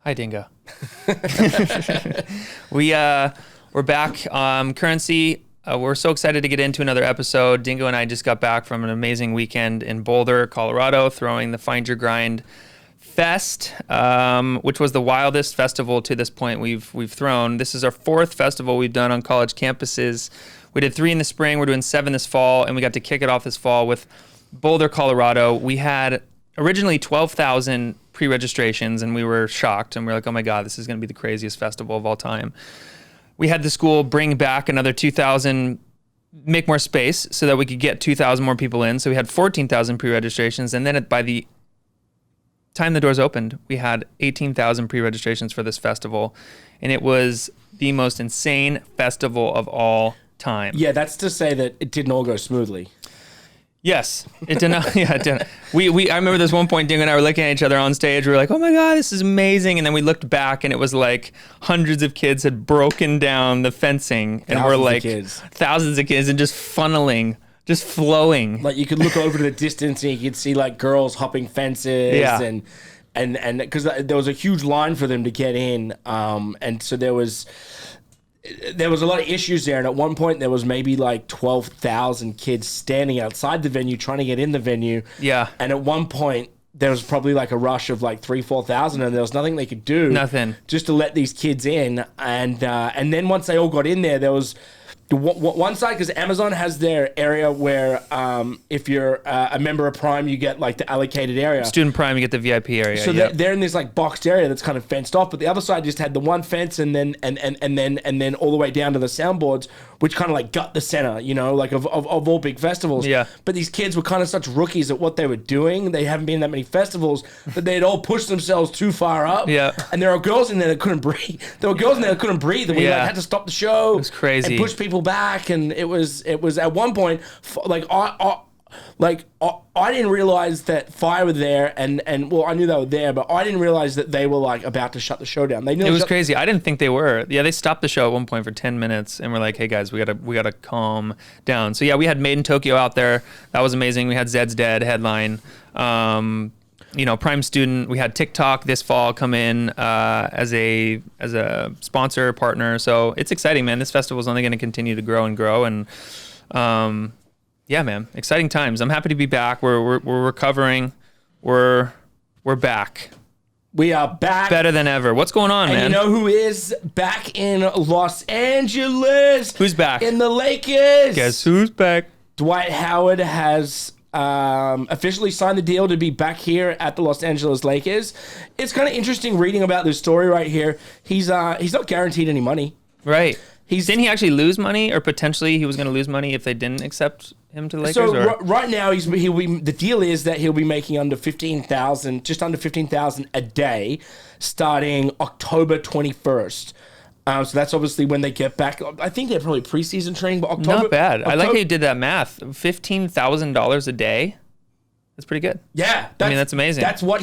Hi, Dingo. We're back. Currentcy. We're so excited to get into another episode. Dingo and I just got back from an amazing weekend in Boulder, Colorado, throwing the Find Your Grind Fest, which was the wildest festival to this point we've thrown. This is our fourth festival we've done on college campuses. We did 3 in the spring. We're doing 7 this fall, and we got to kick it off this fall with Boulder, Colorado. We had originally 12,000 pre-registrations, and we were shocked, and we were like, oh my God, this is going to be the craziest festival of all time. We had the school bring back another 2,000, make more space so that we could get 2,000 more people in. So we had 14,000 pre-registrations, and then by the time the doors opened, we had 18,000 pre-registrations for this festival, and it was the most insane festival of all time. Yeah, that's to say that it didn't all go smoothly. Yes, it did not. Yeah, it didn't. I remember this one point, Dingo and I were looking at each other on stage. We were like, oh my God, this is amazing. And then we looked back and it was like hundreds of kids had broken down the fencing and were like thousands of kids and just funneling, just flowing. Like you could look over to the distance and you could see like girls hopping fences. Yeah. And because there was a huge line for them to get in. And so there was a lot of issues there, and at one point there was maybe like 12,000 kids standing outside the venue trying to get in the venue. Yeah. And at one point there was probably like a rush of like 3,000-4,000, and there was nothing they could do. Nothing. Just to let these kids in, and then once they all got in there, there was one side, because Amazon has their area where if you're a member of Prime, you get like the allocated area. Student Prime, you get the VIP area. So they're in this like boxed area that's kind of fenced off, but the other side just had the one fence, and then all the way down to the soundboards, which kind of like gut the center, you know, like of all big festivals. Yeah. But these kids were kind of such rookies at what they were doing. They haven't been in that many festivals, but they'd all pushed themselves too far up. Yeah. And there were girls in there that couldn't breathe. And we like had to stop the show. It was crazy. And push people back, and it was at one point like I didn't realize that Fire were there, and well, I knew they were there, but I didn't realize that they were like about to shut the show down. It was crazy. I didn't think they were. Yeah, they stopped the show at one point for 10 minutes, and we're like, hey guys, we gotta calm down. So yeah, we had Made in Tokyo out there. That was amazing. We had Zed's Dead headline. Prime Student. We had TikTok this fall come in as a sponsor partner. So it's exciting, man. This festival is only going to continue to grow and grow, and yeah, man, exciting times. I'm happy to be back. We're recovering. We're back. We are back. Better than ever. What's going on, man? You know who is back in Los Angeles? Who's back? In the Lakers. Guess who's back? Dwight Howard has officially signed the deal to be back here at the Los Angeles Lakers. It's kind of interesting reading about this story right here. He's not guaranteed any money. Right. Didn't he actually lose money, or potentially he was going to lose money if they didn't accept him to the Lakers? So right now the deal is that he'll be making just under $15,000 a day, starting October 21st. So that's obviously when they get back. I think they're probably preseason training, but October. Not bad. I like how you did that math. $15,000 a day. That's pretty good. Yeah. That's amazing. That's wild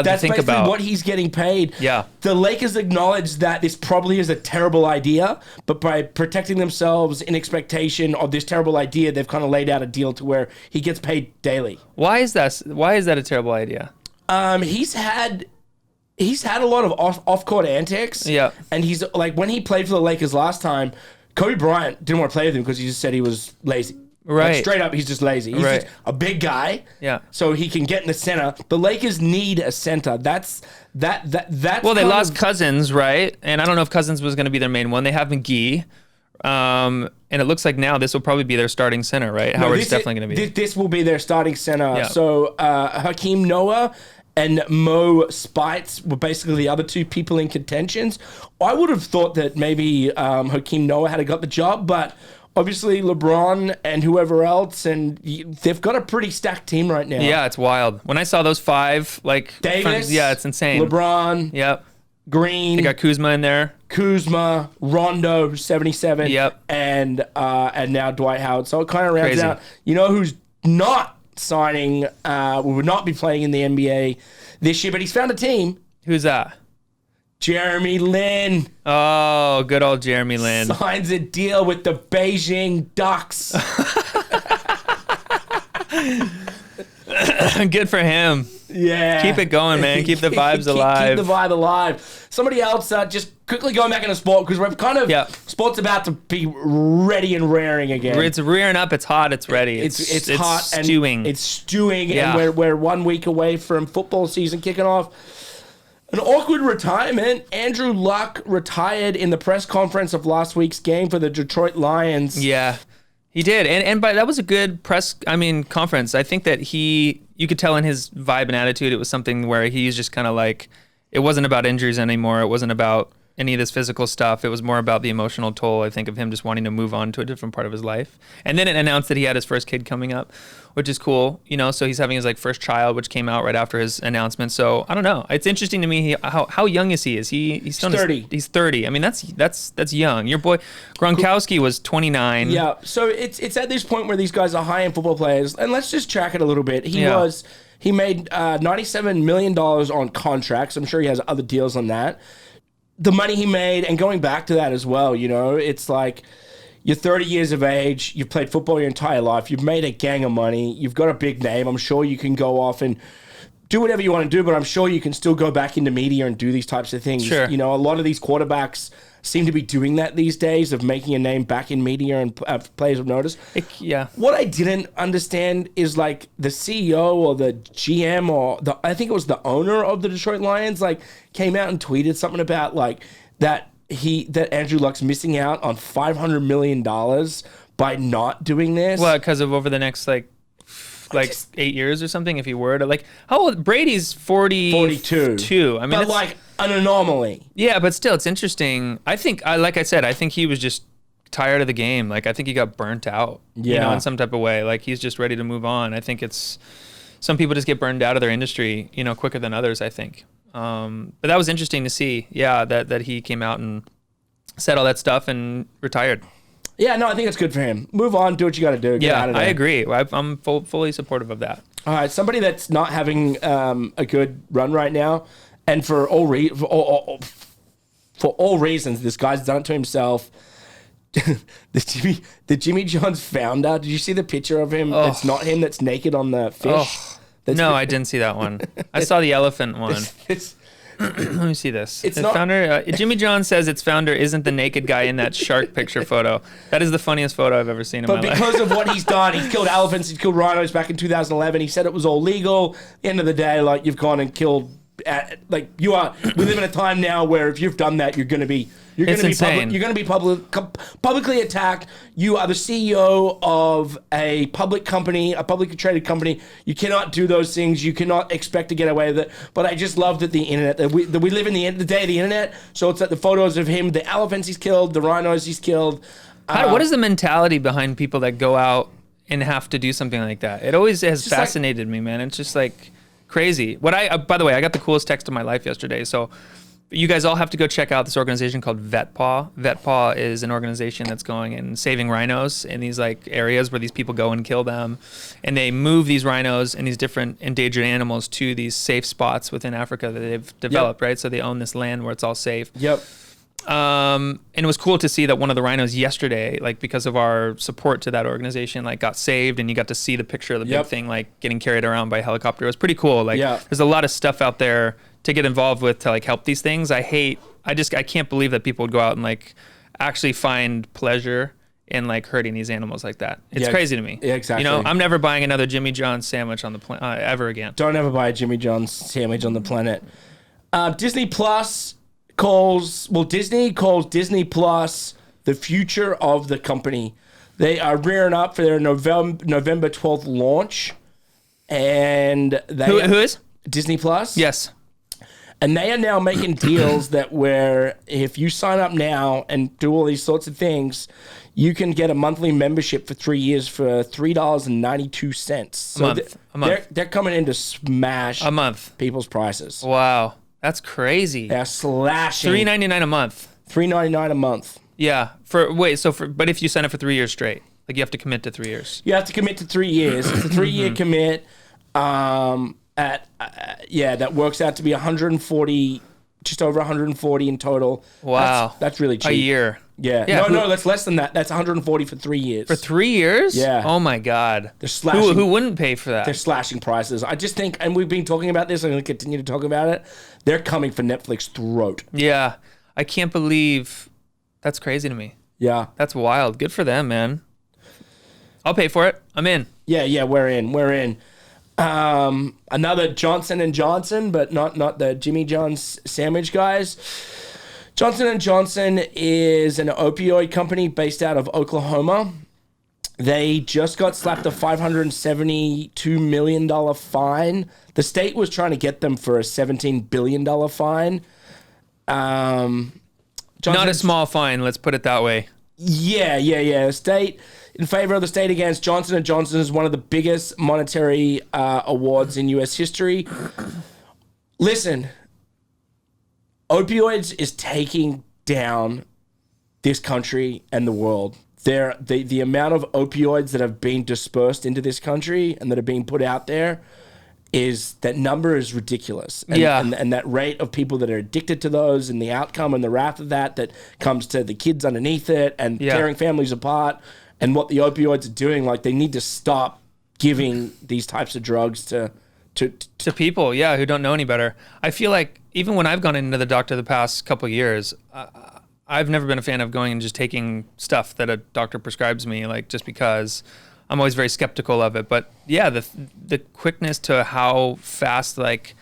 to think about. That's what he's getting paid. Yeah. The Lakers acknowledge that this probably is a terrible idea, but by protecting themselves in expectation of this terrible idea, they've kind of laid out a deal to where he gets paid daily. Why is that a terrible idea? He's had a lot of off-court antics. Yeah. And he's like, when he played for the Lakers last time, Kobe Bryant didn't want to play with him because he just said he was lazy. Right. Like, straight up, he's just lazy. He's just a big guy. Yeah. So he can get in the center. The Lakers need a center. That's well, they lost Cousins, right? And I don't know if Cousins was going to be their main one. They have McGee. And it looks like now this will probably be their starting center, right? Howard's definitely going to be. This will be their starting center. Yeah. So Hakeem Noah and Mo Spites were basically the other two people in contentions. I would have thought that maybe Hakeem Noah had got the job, but obviously LeBron and whoever else, and they've got a pretty stacked team right now. Yeah, it's wild. When I saw those 5, like Davis, it's insane. LeBron, yep. Green, They got Kuzma in there. Kuzma, Rondo, 77, yep, and now Dwight Howard. So it kind of rounds Crazy. out. You know who's not signing? Would not be playing in the NBA this year, but he's found a team. Who's that? Jeremy Lin. Oh, good old Jeremy Lin. Signs a deal with the Beijing Ducks. Good for him. Yeah. Keep it going, man. Keep the vibes alive. Keep the vibe alive. Somebody else, just quickly going back into sport, because we're kind of, sport's about to be ready and raring again. It's rearing up. It's hot. It's ready. It's hot. Stewing. It's stewing. And we're 1 week away from football season kicking off. An awkward retirement. Andrew Luck retired in the press conference of last week's game for the Detroit Lions. Yeah, he did. And that was a good conference. I think that you could tell in his vibe and attitude, it was something where he's just kind of like, it wasn't about injuries anymore. It wasn't about any of this physical stuff. It was more about the emotional toll, I think, of him just wanting to move on to a different part of his life. And then it announced that he had his first kid coming up, which is cool. So he's having his first child, which came out right after his announcement. So I don't know. It's interesting to me. How young is he? He's still 30. He's 30. I mean, that's young. Your boy Gronkowski was 29. Yeah. So it's at this point where these guys are high-end football players, and let's just track it a little bit. He made $97 million on contracts. I'm sure he has other deals on that. The money he made, and going back to that as well, it's like you're 30 years of age, you've played football your entire life, you've made a gang of money, you've got a big name. I'm sure you can go off and do whatever you want to do, but I'm sure you can still go back into media and do these types of things. Sure. A lot of these quarterbacks seem to be doing that these days, of making a name back in media and players of notice. What I didn't understand is the CEO or the GM or I think it was the owner of the Detroit Lions came out and tweeted something about that Andrew Luck's missing out on $500 million by not doing this. Well, because of over the next 8 years or something, if he were to how old? Brady's 42. I mean, but an anomaly. Yeah, but still, it's interesting. I think, like I said, I think he was just tired of the game. I think he got burnt out, in some type of way. He's just ready to move on. I think it's, some people just get burned out of their industry, quicker than others, I think. But that was interesting to see, that he came out and said all that stuff and retired. Yeah, no, I think it's good for him. Move on, do what you got to do. Get out of there. I agree. I'm fully supportive of that. All right, somebody that's not having a good run right now, and for all reasons, this guy's done it to himself. the Jimmy John's founder. Did you see the picture of him? It's not him. That's naked on the fish. No, I didn't see that one. I saw the elephant one. Let me see this. It's not founder. Jimmy John says its founder isn't the naked guy in that shark picture photo. That is the funniest photo I've ever seen in my life. But because of what he's done, he's killed elephants, he's killed rhinos back in 2011. He said it was all legal. End of the day, you've gone and killed. We live in a time now where if you've done that, you're going to be publicly attacked. You are the CEO of a public company, a publicly traded company. You cannot do those things. You cannot expect to get away with it. But I just love that the internet, that we live in the day of the internet. So it's the photos of him, the elephants he's killed, the rhinos he's killed. What is the mentality behind people that go out and have to do something like that? It always has fascinated me, man. It's just crazy. By the way, I got the coolest text of my life yesterday. So you guys all have to go check out this organization called VetPaw. VetPaw is an organization that's going and saving rhinos in these areas where these people go and kill them. And they move these rhinos and these different endangered animals to these safe spots within Africa that they've developed, right? So they own this land where it's all safe. Yep. And it was cool to see that one of the rhinos yesterday, because of our support to that organization, got saved, and you got to see the picture of the big thing, getting carried around by a helicopter. It was pretty cool. There's a lot of stuff out there to get involved with to help these things. I can't believe that people would go out and actually find pleasure in hurting these animals like that. It's crazy to me. Yeah, exactly. I'm never buying another Jimmy John's sandwich on the planet ever again. Don't ever buy a Jimmy John's sandwich on the planet. Disney Plus Disney calls Disney Plus the future of the company. They are rearing up for their November 12th launch. And who is? Disney Plus? Yes. And they are now making deals that where if you sign up now and do all these sorts of things, you can get a monthly membership for 3 years for $3.92. So a month. They're coming in to smash a month people's prices. Wow. That's crazy. They're slashing. $3.99 a month. $3.99 a month. Yeah. But if you sign up for 3 years straight, you have to commit to 3 years. You have to commit to 3 years. It's a 3-year commit. That works out to be 140, just over 140 in total. Wow. That's really cheap. A year. Yeah. No, that's less than that. That's 140 for 3 years. For 3 years? Yeah. Oh my God. They're slashing. Who wouldn't pay for that? They're slashing prices. I just think, and we've been talking about this, I'm going to continue to talk about it. They're coming for Netflix's throat. Yeah. I can't believe that's crazy to me. Yeah. That's wild. Good for them, man. I'll pay for it. I'm in. Yeah, we're in. Another Johnson & Johnson, but not the Jimmy John's sandwich guys. Johnson & Johnson is an opioid company based out of Oklahoma. They just got slapped a $572 million fine. The state was trying to get them for a $17 billion fine. Not a small fine, let's put it that way. Yeah. State in favor of the state against Johnson & Johnson is one of the biggest monetary awards in U.S. history. Listen, opioids is taking down this country and the world. The amount of opioids that have been dispersed into this country and that are being put out there that number is ridiculous. And that rate of people that are addicted to those and the outcome and the wrath of that comes to the kids underneath it and tearing families apart and what the opioids are doing. Like, they need to stop giving these types of drugs to people, who don't know any better. I feel like even when I've gone into the doctor the past couple of years, I've never been a fan of going and just taking stuff that a doctor prescribes me, like, just because I'm always very skeptical of it. But yeah, the quickness to how fast, like,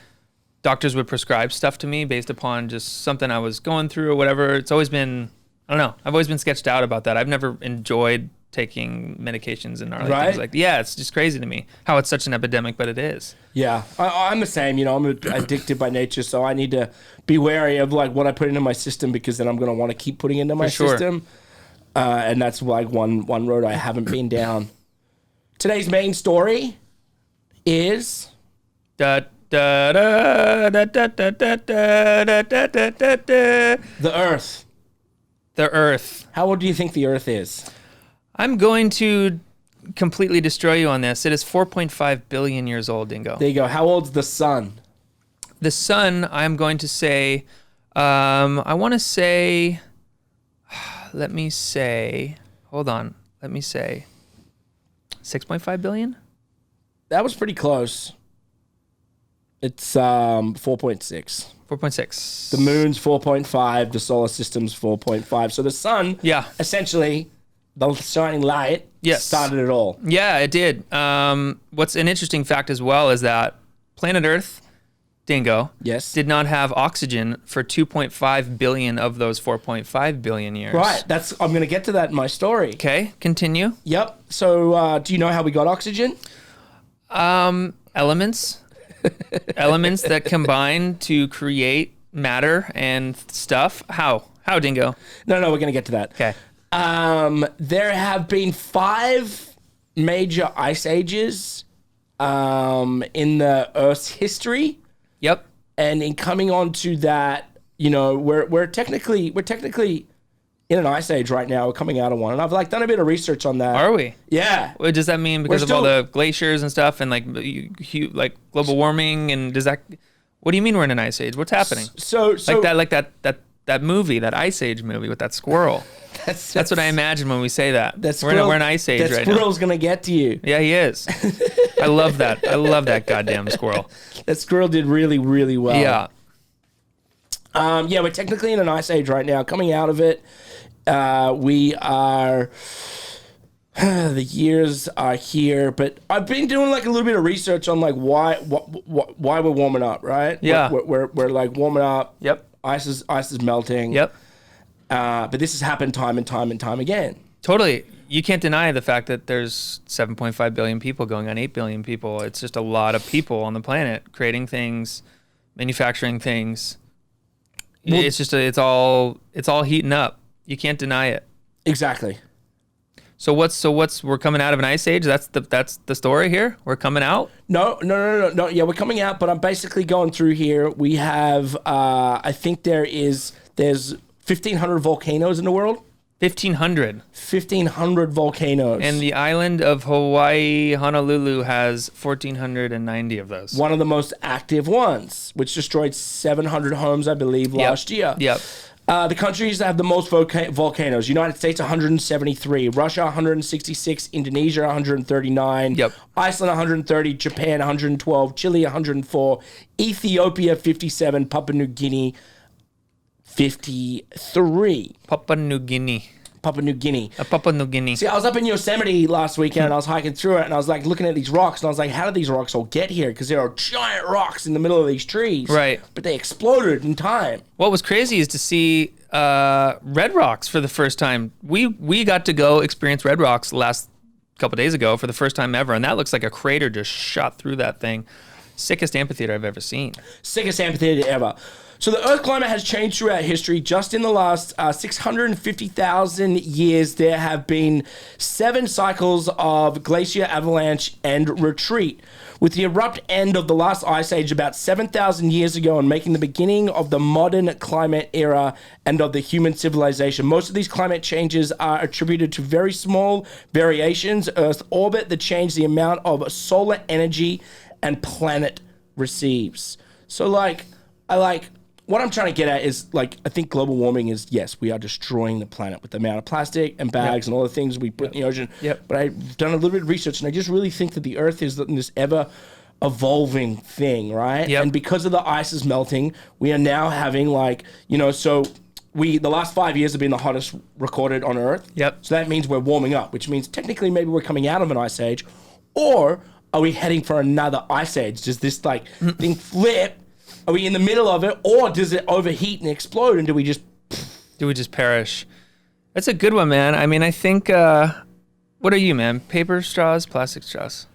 doctors would prescribe stuff to me based upon just something I was going through or whatever. It's always been, I don't know. I've always been sketched out about that. I've never enjoyed taking medications and gnarly things like that. Yeah, it's just crazy to me how it's such an epidemic, but it is. Yeah, I'm the same. I'm addicted by nature, so I need to be wary of, like, what I put into my system, because then I'm going to want to keep putting into my system. And that's like one road I haven't been down. Today's main story is the Earth. The Earth. How old do you think the Earth is? I'm going to completely destroy you on this. It is 4.5 billion years old, Dingo. There you go. How old's the sun? The sun, I'm going to say, I want to say, let me say 6.5 billion? That was pretty close. It's 4.6. 4.6. The moon's 4.5. The solar system's 4.5. So the sun, essentially, the shining light, started it all. Yeah, it did. What's an interesting fact as well is that planet Earth, Dingo, did not have oxygen for 2.5 billion of those 4.5 billion years. Right. I'm going to get to that in my story. Okay, continue. Yep. So do you know how we got oxygen? Elements. Elements that combine to create matter and stuff. How, Dingo? No, we're going to get to that. Okay. There have been 5 major ice ages in the Earth's history. Yep. And in coming on to that, we're technically in an ice age right now. We're coming out of one, and I've done a bit of research on that. Are we? Yeah. What does that mean? Because of all the glaciers and stuff, and like global warming, and does that? What do you mean we're in an ice age? What's happening? So that movie, that Ice Age movie with that squirrel. That's what I imagine when we say that. We're in ice age right now. That squirrel's gonna get to you. Yeah, he is. I love that. I love that goddamn squirrel. That squirrel did really, really well. Yeah. We're technically in an ice age right now. Coming out of it, we are. The years are here, but I've been doing like a little bit of research on like why we're warming up, right? Yeah. We're like warming up. Yep. Ice is melting. Yep. But this has happened time and time and time again. Totally. You can't deny the fact that there's 7.5 billion people going on 8 billion people. It's just a lot of people on the planet creating things, manufacturing things. Well, it's all heating up. You can't deny it. Exactly. So we're coming out of an ice age? That's the story here? We're coming out? No. Yeah, we're coming out, but I'm basically going through here. We have I think there's 1,500 volcanoes in the world. 1,500. 1,500 volcanoes. And the island of Hawaii, Honolulu, has 1,490 of those. One of the most active ones, which destroyed 700 homes, I believe, last year. Yep. The countries that have the most volcanoes: United States 173, Russia 166, Indonesia 139, Yep. Iceland 130, Japan 112, Chile 104, Ethiopia 57, Papua New Guinea 53. Papua New Guinea. Papua New Guinea. Papua New Guinea. See, I was up in Yosemite last weekend and I was hiking through it and I was like looking at these rocks and I was like, how did these rocks all get here? Because there are giant rocks in the middle of these trees. Right. But they exploded in time. What was crazy is to see red rocks for the first time. We got to go experience red rocks last couple days ago for the first time ever, and that looks like a crater just shot through that thing. Sickest amphitheater I've ever seen. Sickest amphitheater ever. So the Earth climate has changed throughout history. Just in the last 650,000 years, there have been 7 cycles of glacier avalanche and retreat, with the abrupt end of the last ice age about 7,000 years ago and making the beginning of the modern climate era and of the human civilization. Most of these climate changes are attributed to very small variations. Earth's orbit that change the amount of solar energy and planet receives. So what I'm trying to get at is, I think global warming is, yes, we are destroying the planet with the amount of plastic and bags and all the things we put in the ocean. But I've done a little bit of research, and I just really think that the Earth is this ever-evolving thing, right? And because of the ice is melting, we are now having, the last 5 years have been the hottest recorded on Earth. So that means we're warming up, which means technically maybe we're coming out of an ice age, or are we heading for another ice age? Does this, thing flip? Are we in the middle of it, or does it overheat and explode, and do we just perish? That's a good one, man. I mean, I think, what are you, man? Paper straws, plastic straws?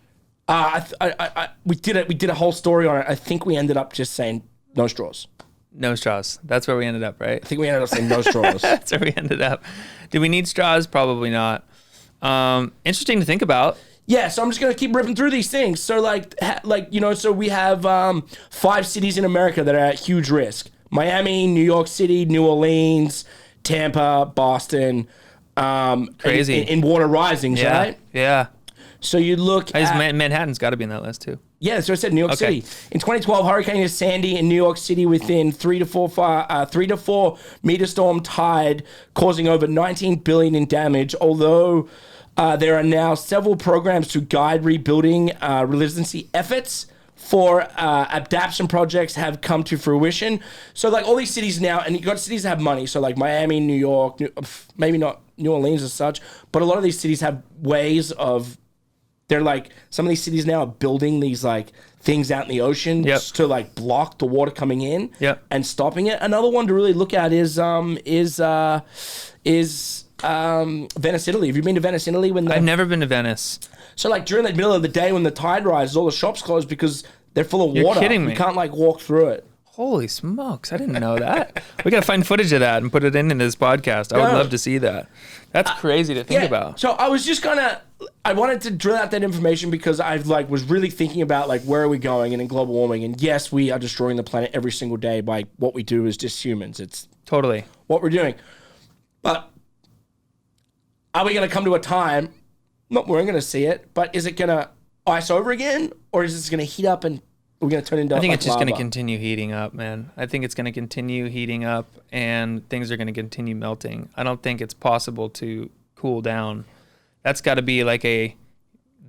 We did a whole story on it. I think we ended up just saying no straws. No straws. That's where we ended up, right? I think we ended up saying no straws. That's where we ended up. Do we need straws? Probably not. Interesting to think about. Yeah, so I'm just gonna keep ripping through these things. So so we have 5 cities in America that are at huge risk: Miami, New York City, New Orleans, Tampa, Boston. Crazy. In water risings, right? Yeah. So you look at Manhattan's got to be in that list too. Yeah, so I said New York City. In 2012, Hurricane Sandy in New York City within 3 to 4 meter storm tide, causing over $19 billion in damage. Although there are now several programs to guide rebuilding resiliency efforts for adaptation projects have come to fruition. So all these cities now, and you got cities that have money. So Miami, New York, maybe not New Orleans as such, but a lot of these cities have ways of. They're some of these cities now are building these things out in the ocean just to block the water coming in and stopping it. Another one to really look at is Venice, Italy. Have you been to Venice, Italy? I've never been to Venice. So during the middle of the day when the tide rises, all the shops close because they're full of water. You're kidding me. You can't walk through it. Holy smokes. I didn't know that. We got to find footage of that and put it in this podcast. I would love to see that. That's crazy to think about. So I was just I wanted to drill out that information because I was really thinking about where are we going and in global warming. And yes, we are destroying the planet every single day by what we do as just humans. It's totally what we're doing. But are we going to come to a time, not we're going to see it, but is it going to ice over again? Or is this going to heat up and we're going to turn into I think it's just going to continue heating up, man. I think it's going to continue heating up and things are going to continue melting. I don't think it's possible to cool down. That's got to be a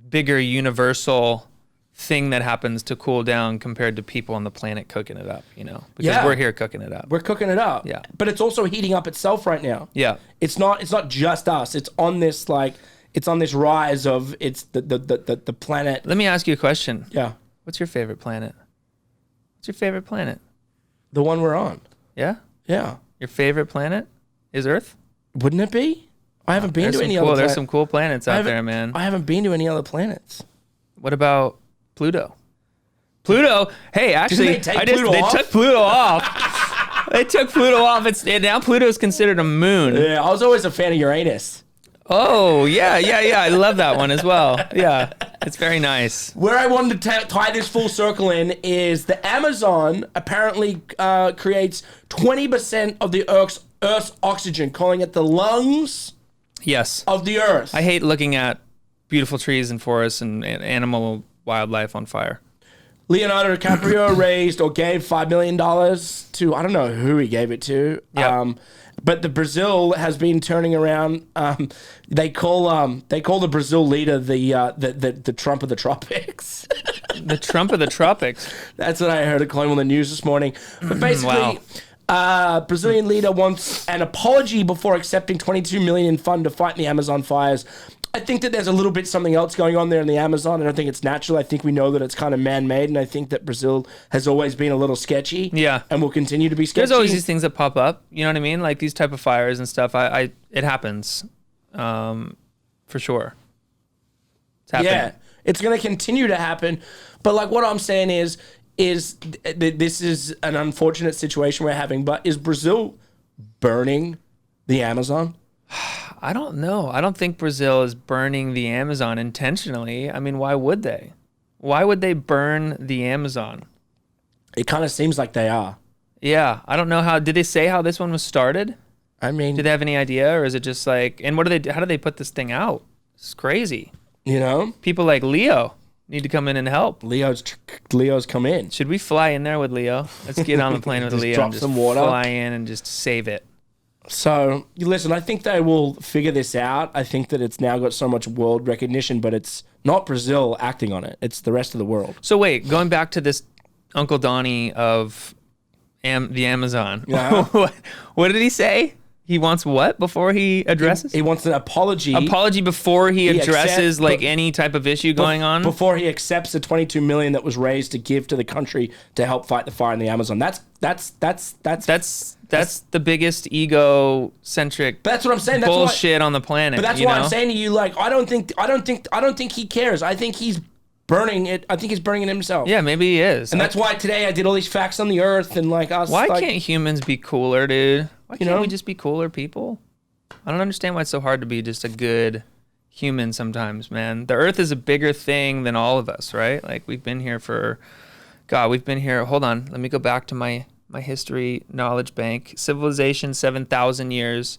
bigger universal thing that happens to cool down compared to people on the planet cooking it up, because we're here cooking it up. We're cooking it up. Yeah. But it's also heating up itself right now. Yeah. It's not just us. It's on this it's on this rise of the planet. Let me ask you a question. Yeah. What's your favorite planet? What's your favorite planet? The one we're on. Yeah? Yeah. Your favorite planet is Earth? Wouldn't it be? I haven't been to any other planets. There's some cool planets out there, man. I haven't been to any other planets. What about Pluto? Pluto, hey, actually, they took Pluto off. They took Pluto off. Now Pluto's considered a moon. Yeah, I was always a fan of Uranus. Oh, yeah. I love that one as well. Yeah, it's very nice. Where I wanted to tie this full circle in is the Amazon apparently creates 20% of the Earth's oxygen, calling it the lungs of the Earth. I hate looking at beautiful trees and forests and animal wildlife on fire. Leonardo DiCaprio raised or gave $5 million to, I don't know who he gave it to. Yep. But the Brazil has been turning around. They call the Brazil leader the Trump of the tropics. The Trump of the tropics. That's what I heard at Claim on the news this morning. But basically, Brazilian leader wants an apology before accepting $22 million in fund to fight the Amazon fires. I think that there's a little bit something else going on there in the Amazon. I don't think it's natural. I think we know that it's kind of man-made, and I think that Brazil has always been a little sketchy. Yeah. And will continue to be sketchy. There's always these things that pop up. You know what I mean? Like these type of fires and stuff. It happens, for sure. It's happening. Yeah, it's going to continue to happen. But like what I'm saying is this is an unfortunate situation we're having. But is Brazil burning the Amazon? I don't know. I don't think Brazil is burning the Amazon intentionally. I mean, why would they? Why would they burn the Amazon? It kind of seems like they are. Yeah. I don't know how. Did they say how this one was started? I mean, do they have any idea? Or is it just like, and what do they, how do they put this thing out? It's crazy. You know? People like Leo need to come in and help. Leo's come in. Should we fly in there with Leo? Let's get on the plane with Leo drop and just some water. Fly in and just save it. So, listen, I think they will figure this out. I think that it's now got so much world recognition, but it's not Brazil acting on it. It's the rest of the world. So wait, going back to this Uncle Donnie of the Amazon. Yeah. What did he say? He wants what before he addresses? He wants an apology. Apology before he addresses any type of issue going on? Before he accepts the $22 million that was raised to give to the country to help fight the fire in the Amazon. That's the biggest egocentric that's what I'm saying. That's bullshit on the planet. But that's why I'm saying to you, like, I don't think he cares. I think he's burning it. I think he's burning it himself. Yeah, maybe he is. And that's why today I did all these facts on the earth and like us. Why can't humans be cooler, dude? Why can't we just be cooler people? I don't understand why it's so hard to be just a good human sometimes, man. The earth is a bigger thing than all of us, right? Like we've been here hold on, let me go back to my history knowledge bank. Civilization 7,000 years,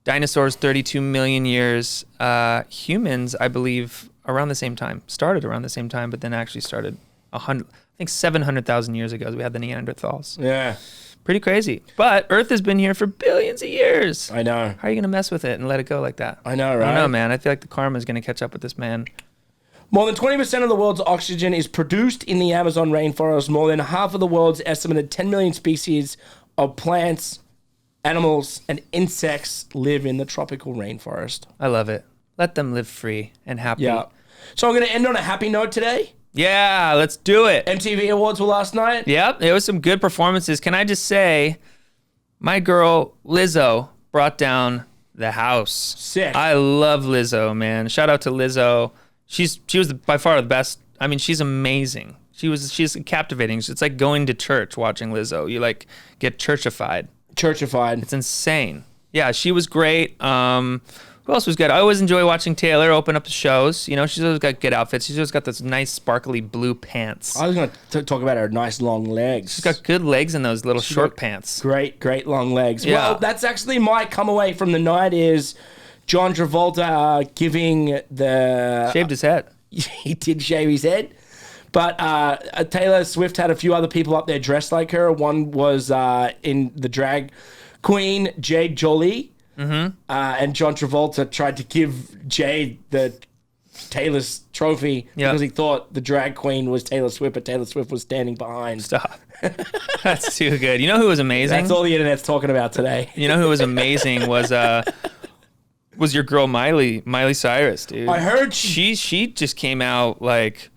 dinosaurs 32 million years, humans I believe started around the same time, but then actually started 700,000 years ago. We had the Neanderthals. Yeah. Pretty crazy. But Earth has been here for billions of years. I know. How are you going to mess with it and let it go like that? I know, right? I don't know, man. I feel like the karma is going to catch up with this man. More than 20% of the world's oxygen is produced in the Amazon rainforest. More than half of the world's estimated 10 million species of plants, animals, and insects live in the tropical rainforest. I love it. Let them live free and happy. Yeah. So I'm going to end on a happy note today. Yeah, let's do it. MTV Awards were last night. Yep, there was some good performances. Can I just say, my girl Lizzo brought down the house. Sick. I love Lizzo, man. Shout out to Lizzo. She was by far the best. I mean, she's amazing. She's captivating. It's like going to church watching Lizzo. You like get churchified. It's insane. Yeah, she was great. Who else was good? I always enjoy watching Taylor open up the shows. You know, she's always got good outfits. She's always got those nice sparkly blue pants. I was going to talk about her nice long legs. She's got good legs in those little short pants. Great long legs. Yeah. Well, that's actually my come away from the night is John Travolta giving the... Shaved his head. He did shave his head. But Taylor Swift had a few other people up there dressed like her. One was in the drag queen, Jade Jolie. Mm-hmm. And John Travolta tried to give Jade the Taylor's trophy because he thought the drag queen was Taylor Swift, but Taylor Swift was standing behind. Stop. That's too good. You know who was amazing? That's all the internet's talking about today. You know who was amazing was your girl Miley Cyrus, dude. I heard she just came out like...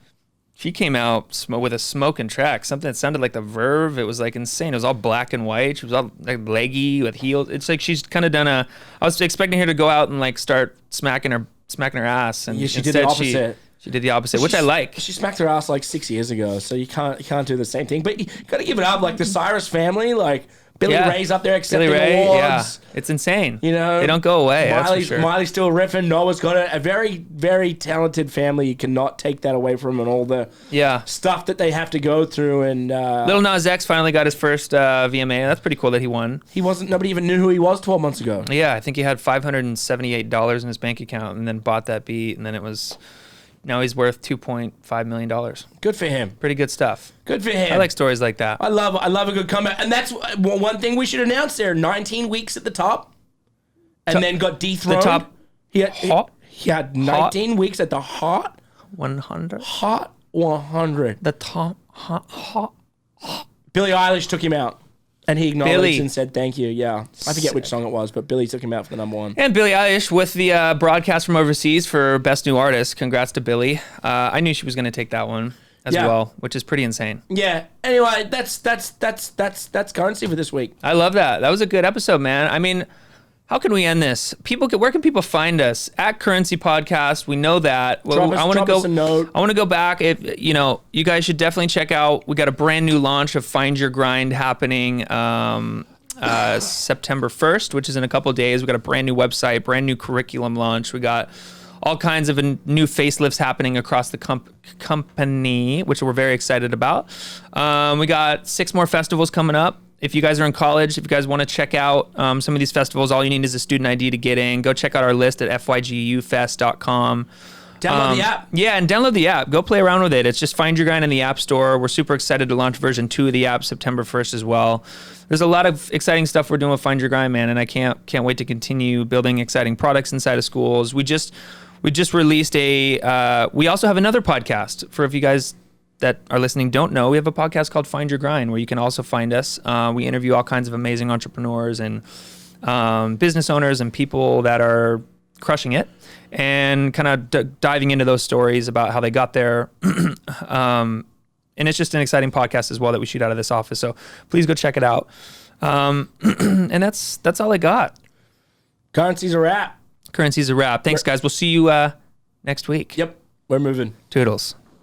She came out with a smoking track, something that sounded like the Verve. It was like insane. It was all black and white. She was all like leggy with heels. It's like she's kind of done I was expecting her to go out and like start smacking her ass, and she did the opposite. She did the opposite, which I like. She smacked her ass like 6 years ago, so you can't do the same thing. But you got to give it up, like the Cyrus family, like. Billy Ray's up there accepting awards. Yeah, it's insane. You know, they don't go away. That's for sure. Miley's still riffing. Noah's got a very, very talented family. You cannot take that away from them and all the stuff that they have to go through. And Lil Nas X finally got his first VMA. That's pretty cool that he won. Nobody even knew who he was 12 months ago. Yeah, I think he had $578 in his bank account and then bought that beat, and then it was Now he's worth $2.5 million. Good for him. Pretty good stuff. Good for him. I like stories like that. I love a good comeback. And that's one thing we should announce there. 19 weeks at the top. And then got dethroned. The top He had 19 weeks at the hot 100. Hot 100. The top hot. Billie Eilish took him out. And he acknowledged Billie. and said thank you. Yeah. I forget which song it was, but Billie took him out for the number one. And Billie Eilish with the broadcast from overseas for Best New Artist. Congrats to Billie. I knew she was going to take that one as well, which is pretty insane. Yeah. Anyway, that's Currentcy for this week. I love that. That was a good episode, man. I mean, how can we end this? Where can people find us? At Currentcy Podcast. We know that. Drop us a note. I want to go back. If you guys should definitely check out. We got a brand new launch of Find Your Grind happening September 1st, which is in a couple of days. We got a brand new website, brand new curriculum launch. We got all kinds of new facelifts happening across the company, which we're very excited about. We got 6 more festivals coming up. If you guys are in college, if you guys want to check out some of these festivals, all you need is a student ID to get in. Go check out our list at fygufest.com. Download the app. Yeah, and download the app. Go play around with it. It's just Find Your Grind in the App Store. We're super excited to launch version 2 of the app September 1st as well. There's a lot of exciting stuff we're doing with Find Your Grind, man, and I can't wait to continue building exciting products inside of schools. We just released we also have another podcast for if you guys that are listening don't know. We have a podcast called Find Your Grind where you can also find us. We interview all kinds of amazing entrepreneurs and business owners and people that are crushing it and kind of diving into those stories about how they got there. And it's just an exciting podcast as well that we shoot out of this office. So please go check it out. And that's all I got. Currentcy's a wrap. Currentcy's a wrap. Thanks, guys. We'll see you next week. Yep. We're moving. Toodles.